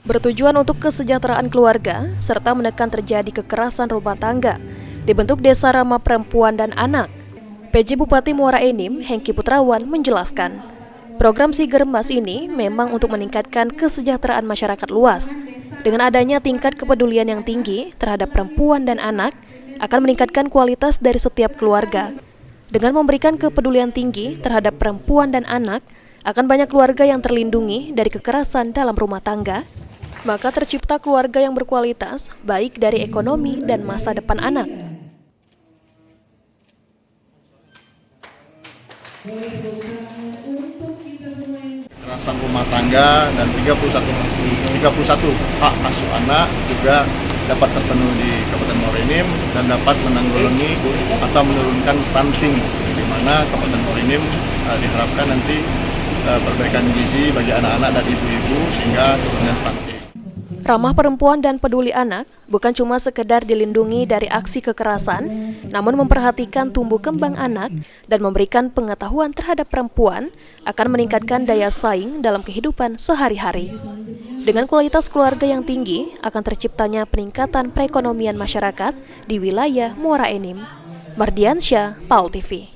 Bertujuan untuk kesejahteraan keluarga serta menekan terjadi kekerasan rumah tangga, dibentuk Desa Ramah Perempuan dan Anak. PJ Bupati Muara Enim, Hengki Putrawan, menjelaskan, program Sigermas ini memang untuk meningkatkan kesejahteraan masyarakat luas. Dengan adanya tingkat kepedulian yang tinggi terhadap perempuan dan anak, akan meningkatkan kualitas dari setiap keluarga. Dengan memberikan kepedulian tinggi terhadap perempuan dan anak, akan banyak keluarga yang terlindungi dari kekerasan dalam rumah tangga, maka tercipta keluarga yang berkualitas, baik dari ekonomi dan masa depan anak. Kekerasan rumah tangga dan 31 hak asuh anak juga dapat terpenuhi di Kabupaten Muara Enim dan dapat menanggulangi atau menurunkan stunting, di mana Kabupaten Muara Enim diharapkan nanti perbaikan gizi bagi anak-anak dan ibu-ibu sehingga turunnya stunting. Ramah Perempuan dan Peduli Anak bukan cuma sekedar dilindungi dari aksi kekerasan, namun memperhatikan tumbuh kembang anak dan memberikan pengetahuan terhadap perempuan akan meningkatkan daya saing dalam kehidupan sehari-hari. Dengan kualitas keluarga yang tinggi, akan terciptanya peningkatan perekonomian masyarakat di wilayah Muara Enim. Mardiansyah, PAL TV.